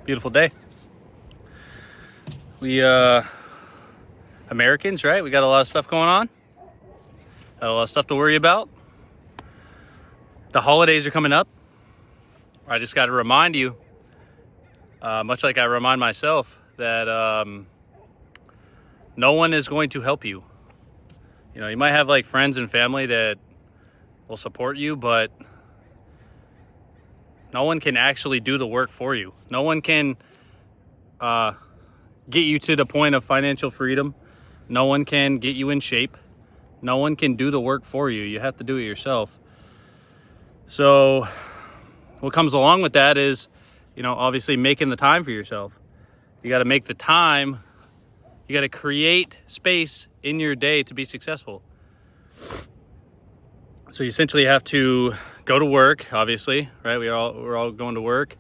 Beautiful day. We Americans, right? We got a lot of stuff going on. Got a lot of stuff to worry about. The holidays are coming up. I just got to remind you, much like I remind myself, that no one is going to help you. You know, you might have like friends and family that will support you, but no one can actually do the work for you. No one can get you to the point of financial freedom. No one can get you in shape. No one can do the work for you. You have to do it yourself. So what comes along with that is, you know, obviously making the time for yourself. You got to make the time. You got to create space in your day to be successful. So you essentially have to go to work, obviously, right? We're all going to work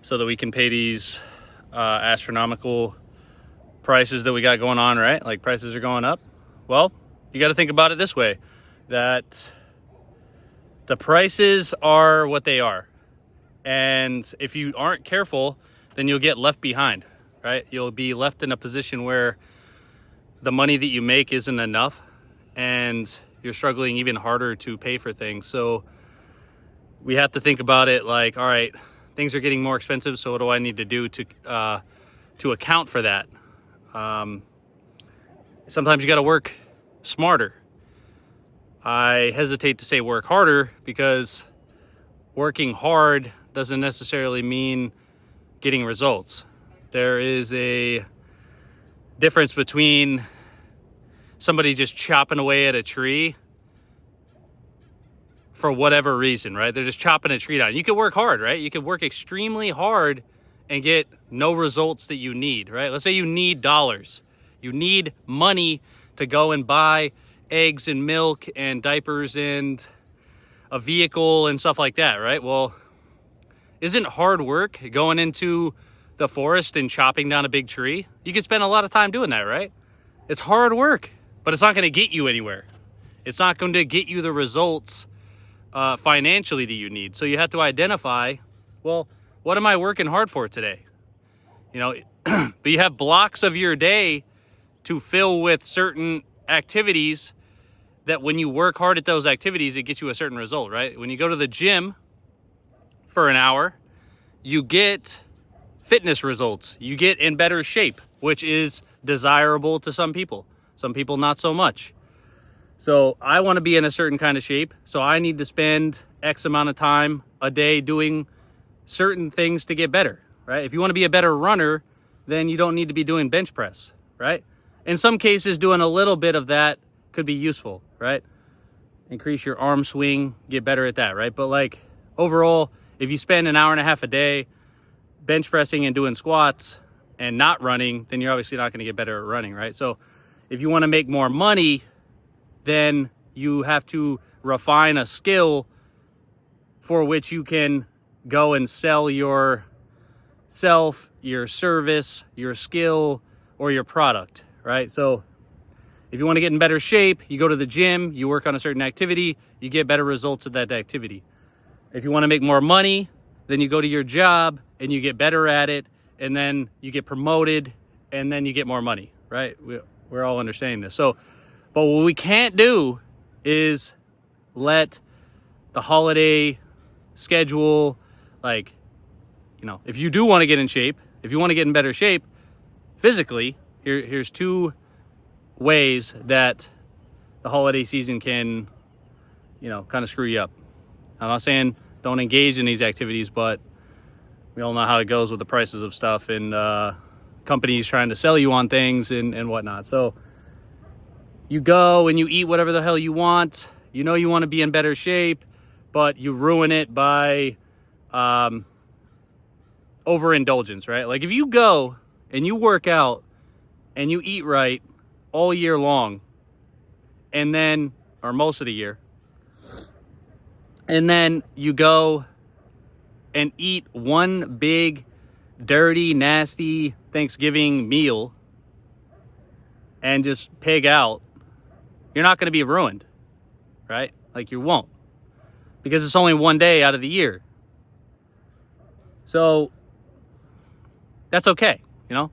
so that we can pay these astronomical prices that we got going on, right? Like prices are going up. Well, you got to think about it this way, that the prices are what they are. And if you aren't careful, then you'll get left behind, right? You'll be left in a position where the money that you make isn't enough and you're struggling even harder to pay for things. So we have to think about it like, all right, things are getting more expensive, so what do I need to do to account for that? Sometimes you got to work smarter. I hesitate to say work harder because working hard doesn't necessarily mean getting results. There is a difference between somebody just chopping away at a tree for whatever reason, right? They're just chopping a tree down. You could work hard, right? You could work extremely hard and get no results that you need, right? Let's say you need dollars. You need money to go and buy eggs and milk and diapers and a vehicle and stuff like that, right? Well, isn't hard work going into the forest and chopping down a big tree? You could spend a lot of time doing that, right? It's hard work, but it's not going to get you anywhere. It's not going to get you the results financially that you need. So you have to identify, well, what am I working hard for today? You know, but you have blocks of your day to fill with certain activities that when you work hard at those activities, it gets you a certain result, right? When you go to the gym for an hour, you get fitness results. You get in better shape, which is desirable to some people. Some people not so much. So I want to be in a certain kind of shape. So I need to spend X amount of time a day doing certain things to get better, right? If you want to be a better runner, then you don't need to be doing bench press, right? In some cases, doing a little bit of that could be useful, right? Increase your arm swing, get better at that, right? But like overall, if you spend an hour and a half a day bench pressing and doing squats and not running, then you're obviously not going to get better at running, right? So if you want to make more money, then you have to refine a skill for which you can go and sell yourself, your service, your skill, or your product, right? So if you want to get in better shape, you go to the gym, you work on a certain activity, you get better results at that activity. If you want to make more money, then you go to your job and you get better at it, and then you get promoted, and then you get more money, right? We're all understanding this. So, but what we can't do is let the holiday schedule, like, you know, if you do want to get in shape, if you want to get in better shape physically, here's two ways that the holiday season can, you know, kind of screw you up. I'm not saying don't engage in these activities, but we all know how it goes with the prices of stuff and companies trying to sell you on things and whatnot. So you go and you eat whatever the hell you want. You know you want to be in better shape, but you ruin it by overindulgence, right? Like if you go and you work out and you eat right all year long, and then, or most of the year, and then you go and eat one big, dirty, nasty Thanksgiving meal and just pig out, you're not going to be ruined, right? Like you won't, because it's only one day out of the year. So that's okay. You know,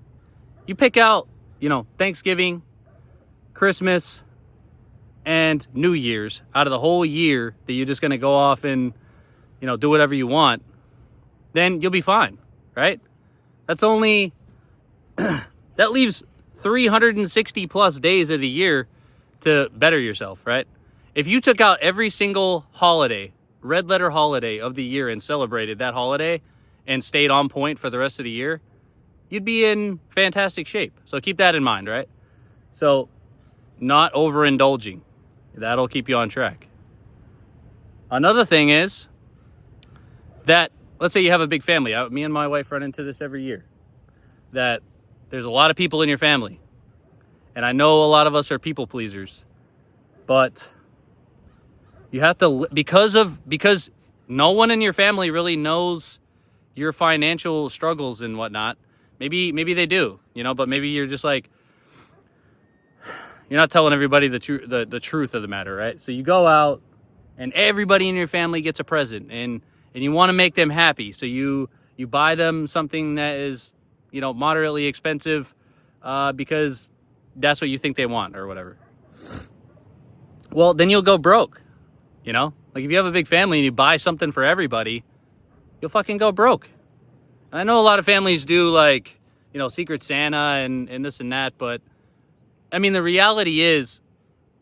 you pick out, Thanksgiving, Christmas, and New Year's out of the whole year that you're just going to go off and, do whatever you want, then you'll be fine, right? That's only, that leaves 360 plus days of the year to better yourself, right? If you took out every single holiday, red letter holiday of the year and celebrated that holiday and stayed on point for the rest of the year, you'd be in fantastic shape. So keep that in mind, right? So not overindulging. That'll keep you on track. Another thing is that, let's say you have a big family. Me and my wife run into this every year. That there's a lot of people in your family. And I know a lot of us are people pleasers. But you have to, because no one in your family really knows your financial struggles and whatnot. Maybe they do, but maybe you're just like, you're not telling everybody the truth of the matter, right? So you go out and everybody in your family gets a present and you want to make them happy. So you buy them something that is, moderately expensive because that's what you think they want or whatever. Well, then you'll go broke, Like if you have a big family and you buy something for everybody, you'll fucking go broke. And I know a lot of families do like, Secret Santa and this and that, but I mean, the reality is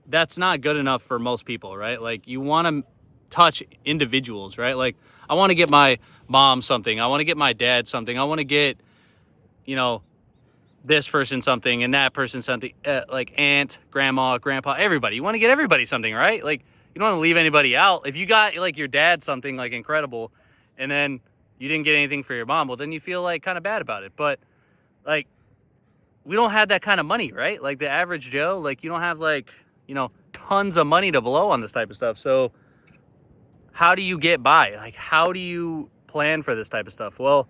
that's not good enough for most people, right? Like you want to touch individuals, right? Like I want to get my mom something. I want to get my dad something. I want to get, this person something and that person something, like aunt, grandma, grandpa, everybody. You want to get everybody something, right? Like you don't want to leave anybody out. If you got like your dad something like incredible and then you didn't get anything for your mom, well, then you feel like kind of bad about it. But like, we don't have that kind of money, right? Like the average Joe, like you don't have like, tons of money to blow on this type of stuff. So how do you get by? Like, how do you plan for this type of stuff? Well,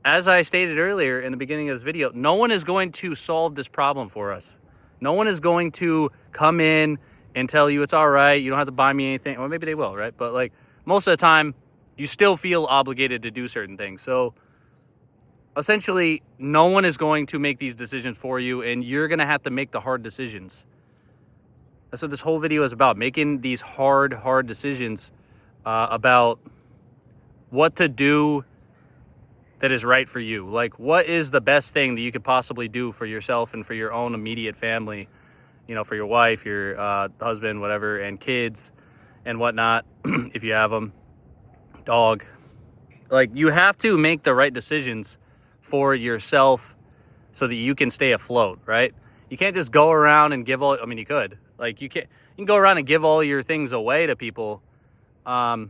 as I stated earlier in the beginning of this video, no one is going to solve this problem for us. No one is going to come in and tell you it's all right. You don't have to buy me anything. Well, maybe they will, right? But like most of the time, you still feel obligated to do certain things. So essentially, no one is going to make these decisions for you, and you're going to have to make the hard decisions. That's what this whole video is about, making these hard decisions about what to do that is right for you. Like, what is the best thing that you could possibly do for yourself and for your own immediate family, for your wife, your husband, whatever, and kids and whatnot, if you have them, dog. Like, you have to make the right decisions for yourself so that you can stay afloat, right? You can't just go around and give all, I mean, you could. Like, you can go around and give all your things away to people to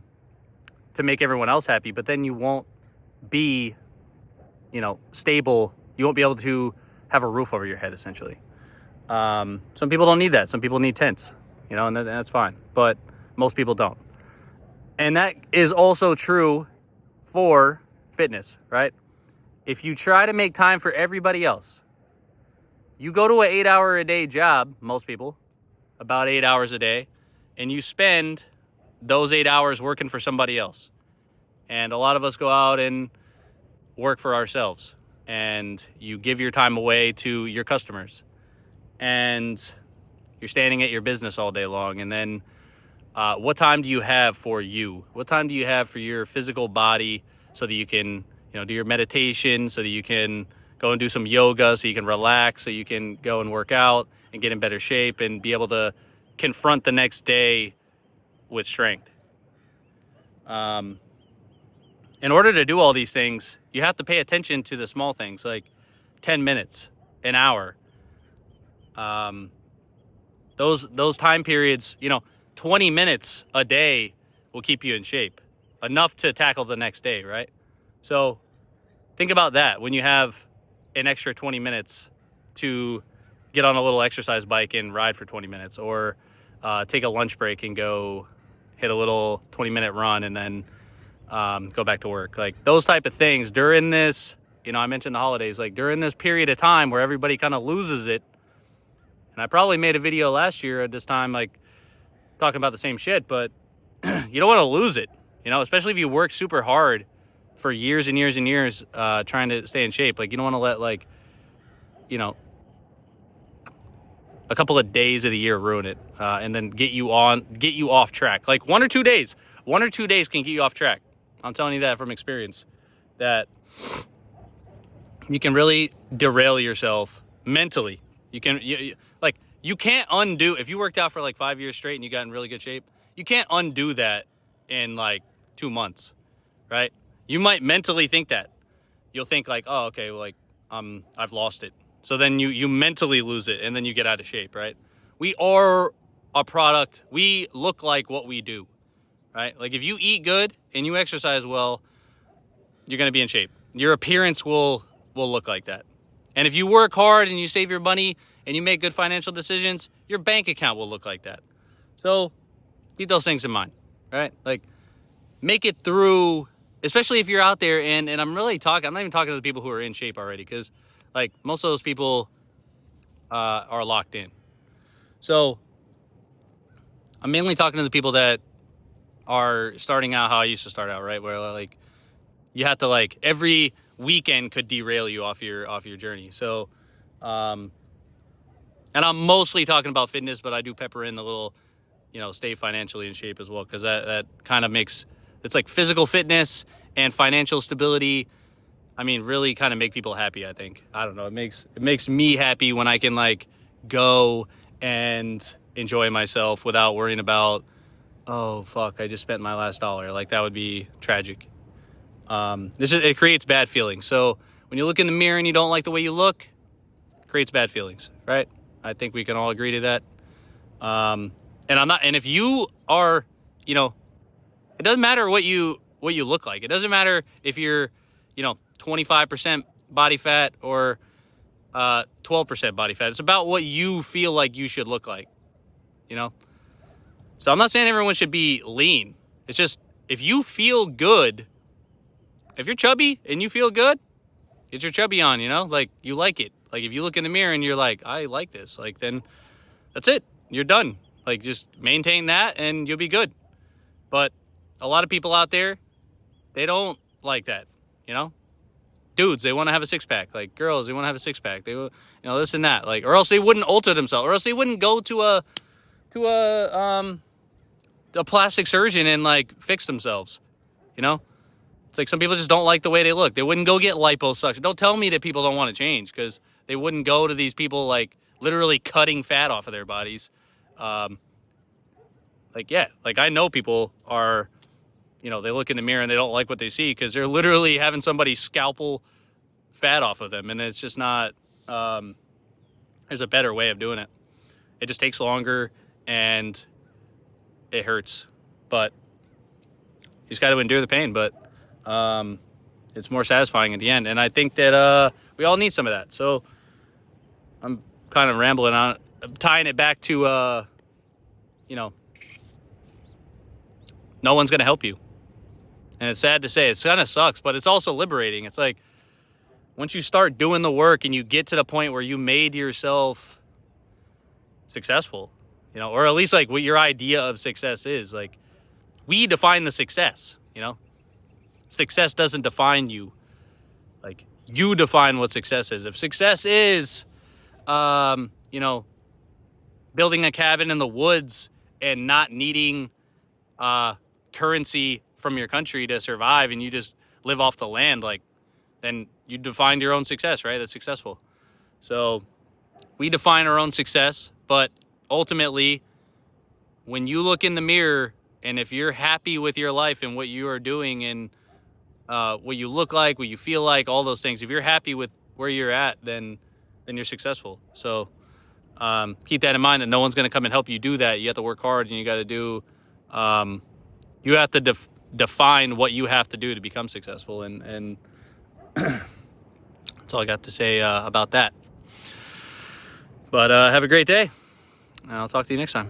make everyone else happy, but then you won't be, stable. You won't be able to have a roof over your head, essentially. Some people don't need that. Some people need tents, and that's fine. But most people don't. And that is also true for fitness, right? If you try to make time for everybody else, you go to an 8-hour-a-day job, most people, about 8 hours a day, and you spend those 8 hours working for somebody else. And a lot of us go out and work for ourselves, and you give your time away to your customers, and you're standing at your business all day long. And then what time do you have for you? What time do you have for your physical body so that you can, do your meditation, so that you can go and do some yoga, so you can relax, so you can go and work out and get in better shape and be able to confront the next day with strength. In order to do all these things, you have to pay attention to the small things, like 10 minutes, an hour. Those time periods, 20 minutes a day will keep you in shape, enough to tackle the next day, right? So think about that when you have an extra 20 minutes to get on a little exercise bike and ride for 20 minutes, or take a lunch break and go hit a little 20-minute run and then go back to work. Like those type of things during this, I mentioned the holidays, like during this period of time where everybody kind of loses it. And I probably made a video last year at this time, like talking about the same shit, but you don't want to lose it, especially if you work super hard for years and years and years trying to stay in shape. Like, you don't want to let, like, you know, a couple of days of the year ruin it, and then get you off track. Like 1 or 2 days can get you off track. I'm telling you that from experience, that you can really derail yourself mentally. You can't undo, if you worked out for like 5 years straight and you got in really good shape, you can't undo that in like 2 months, right? You might mentally think that. You'll think like, oh, okay, well, like, I've lost it. So then you mentally lose it, and then you get out of shape, right? We are a product. We look like what we do, right? Like, if you eat good and you exercise well, you're going to be in shape. Your appearance will look like that. And if you work hard and you save your money and you make good financial decisions, your bank account will look like that. So keep those things in mind, right? Like, make it through, especially if you're out there, and I'm not even talking to the people who are in shape already, because like most of those people are locked in. So I'm mainly talking to the people that are starting out how I used to start out, right? Where like you have to, like, every weekend could derail you off your journey. So and I'm mostly talking about fitness, but I do pepper in the little, stay financially in shape as well, because that kind of makes, it's like physical fitness and financial stability. I mean, really kind of make people happy, I think. I don't know. It makes me happy when I can, like, go and enjoy myself without worrying about, oh, fuck, I just spent my last dollar. Like, that would be tragic. It creates bad feelings. So when you look in the mirror and you don't like the way you look, it creates bad feelings, right? I think we can all agree to that. And if you are, it doesn't matter what you look like. It doesn't matter if you're, 25% body fat or 12% body fat. It's about what you feel like you should look like, So I'm not saying everyone should be lean. It's just, if you feel good, if you're chubby and you feel good, get your chubby on, like, you like it. Like, if you look in the mirror and you're like, I like this, like, then that's it. You're done. Like, just maintain that and you'll be good. But a lot of people out there, they don't like that, Dudes, they want to have a six-pack. Like, girls, they want to have a six-pack. They, this and that. Like, or else they wouldn't alter themselves. Or else they wouldn't go to a plastic surgeon and, like, fix themselves. It's like some people just don't like the way they look. They wouldn't go get liposuction. Don't tell me that people don't want to change, because they wouldn't go to these people, like, literally cutting fat off of their bodies. I know people are, they look in the mirror and they don't like what they see because they're literally having somebody scalpel fat off of them. And it's just not, there's a better way of doing it. It just takes longer and it hurts. But you just got to endure the pain. But it's more satisfying at the end. And I think that we all need some of that. So I'm kind of rambling on, tying it back to, no one's going to help you. And it's sad to say, it kind of sucks, but it's also liberating. It's like, once you start doing the work and you get to the point where you made yourself successful, or at least like what your idea of success is, like, we define the success, Success doesn't define you. Like, you define what success is. If success is, building a cabin in the woods and not needing currency from your country to survive, and you just live off the land, like, then you defined your own success, right? That's successful. So we define our own success, but ultimately, when you look in the mirror, and if you're happy with your life and what you are doing and what you look like, what you feel like, all those things, if you're happy with where you're at, then you're successful. So keep that in mind, that no one's going to come and help you do that. You have to work hard, and you got to do, you have to define what you have to do to become successful. And that's all I got to say about that. But have a great day. I'll talk to you next time.